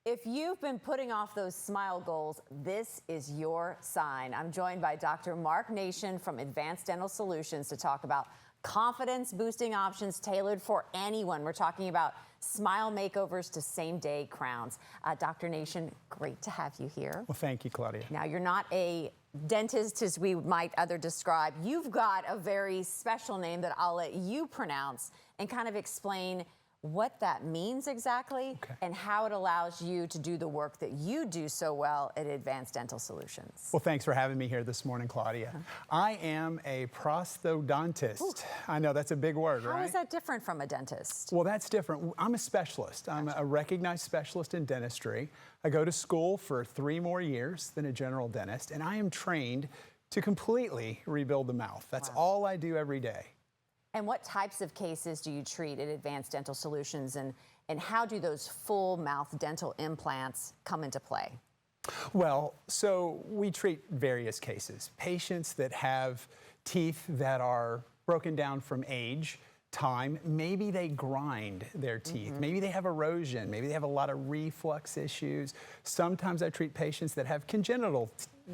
If you've been putting off those smile goals, this is your sign. I'm joined by Dr. Mark Nation from Advanced Dental Solutions to talk about confidence-boosting options tailored for anyone. We're talking about smile makeovers to same-day crowns. Dr. Nation, great to have you here. Well, thank you, Claudia. Now, you're not a dentist as we might other describe. You've got a very special name that I'll let you pronounce and kind of explain what that means exactly, and how it allows you to do the work that you do so well at Advanced Dental Solutions. Well, thanks for having me here this morning, Claudia. I am a prosthodontist. Ooh. I know that's a big word, right? How is that different from a dentist? Well, that's different. I'm a specialist. I'm a recognized specialist in dentistry. I go to school for 3 more years than a general dentist, and I am trained to completely rebuild the mouth. That's all I do every day. And what types of cases do you treat at Advanced Dental Solutions, and how do those full mouth dental implants come into play? Well, so we treat various cases. Patients that have teeth that are broken down from age, time, maybe they grind their teeth, maybe they have erosion, maybe they have a lot of reflux issues. Sometimes I treat patients that have congenital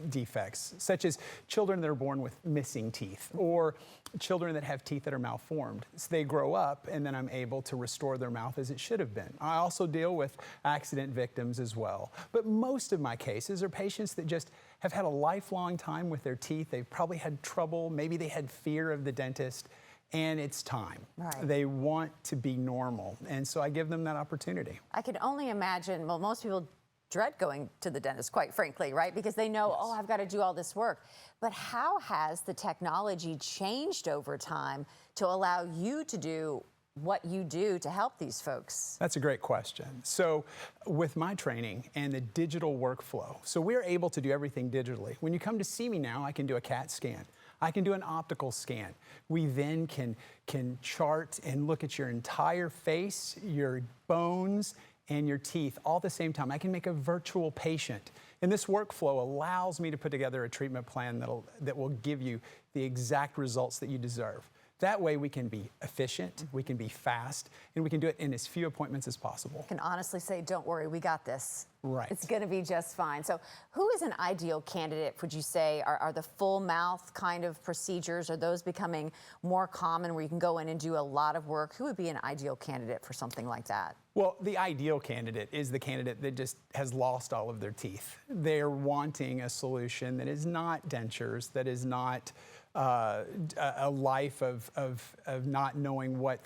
defects, such as children that are born with missing teeth, or children that have teeth that are malformed. So they grow up, and then I'm able to restore their mouth as it should have been. I also deal with accident victims as well. But most of my cases are patients that just have had a lifelong time with their teeth. They've probably had trouble, maybe they had fear of the dentist, and it's time. Right. They want to be normal, and so I give them that opportunity. I can only imagine, well, most people dread going to the dentist, quite frankly, right? Because they know, oh, I've got to do all this work. But how has the technology changed over time to allow you to do what you do to help these folks? That's a great question. So with my training and the digital workflow, so we're able to do everything digitally. When you come to see me now, I can do a CAT scan. I can do an optical scan. We then can chart and look at your entire face, your bones, and your teeth all at the same time. I can make a virtual patient. And this workflow allows me to put together a treatment plan that will give you the exact results that you deserve. That way we can be efficient, we can be fast, and we can do it in as few appointments as possible. I can honestly say, don't worry, we got this. Right. It's going to be just fine. So who is an ideal candidate, would you say? Are the full mouth kind of procedures, are those becoming more common where you can go in and do a lot of work? Who would be an ideal candidate for something like that? Well, the ideal candidate is the candidate that just has lost all of their teeth. They're wanting a solution that is not dentures, that is not a life of not knowing what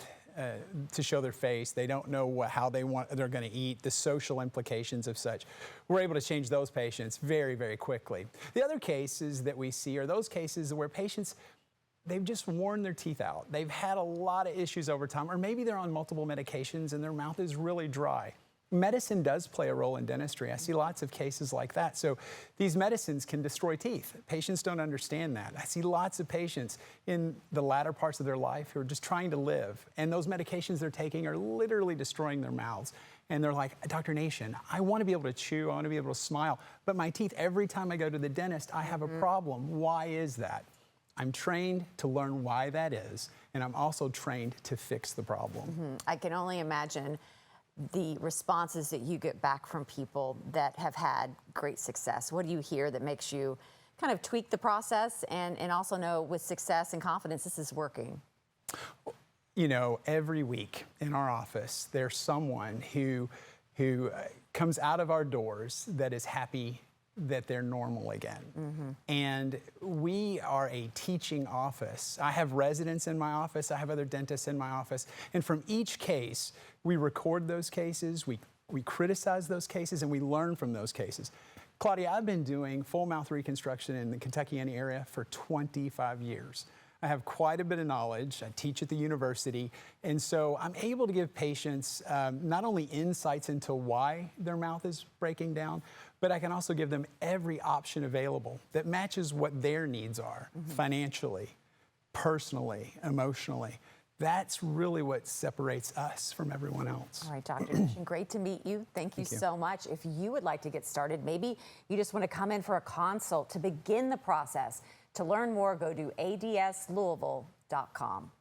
to show their face. They don't know how they're going to eat, the social implications of such. We're able to change those patients very, very quickly. The other cases that we see are those cases where patients, they've just worn their teeth out. They've had a lot of issues over time, or maybe they're on multiple medications and their mouth is really dry. Medicine does play a role in dentistry. I see lots of cases like that. So these medicines can destroy teeth. Patients don't understand that. I see lots of patients in the latter parts of their life who are just trying to live, and those medications they're taking are literally destroying their mouths. And they're like, Dr. Nation, I want to be able to chew, I want to be able to smile, but my teeth, every time I go to the dentist, I have a problem. Why is that? I'm trained to learn why that is, and I'm also trained to fix the problem. I can only imagine the responses that you get back from people that have had great success. What do you hear that makes you kind of tweak the process and also know with success and confidence this is working? You know, every week in our office, there's someone who comes out of our doors that is happy that they're normal again. And we are a teaching office. I have residents in my office, I have other dentists in my office, and from each case, we record those cases, we criticize those cases, and we learn from those cases. Claudia, I've been doing full mouth reconstruction in the Kentucky area for 25 years. I have quite a bit of knowledge. I teach at the university, and so I'm able to give patients not only insights into why their mouth is breaking down, but I can also give them every option available that matches what their needs are, financially, personally, emotionally. That's really what separates us from everyone else. All right, Dr. Nation, great to meet you. Thank you so much. If you would like to get started, maybe you just want to come in for a consult to begin the process. To learn more, go to adslouisville.com.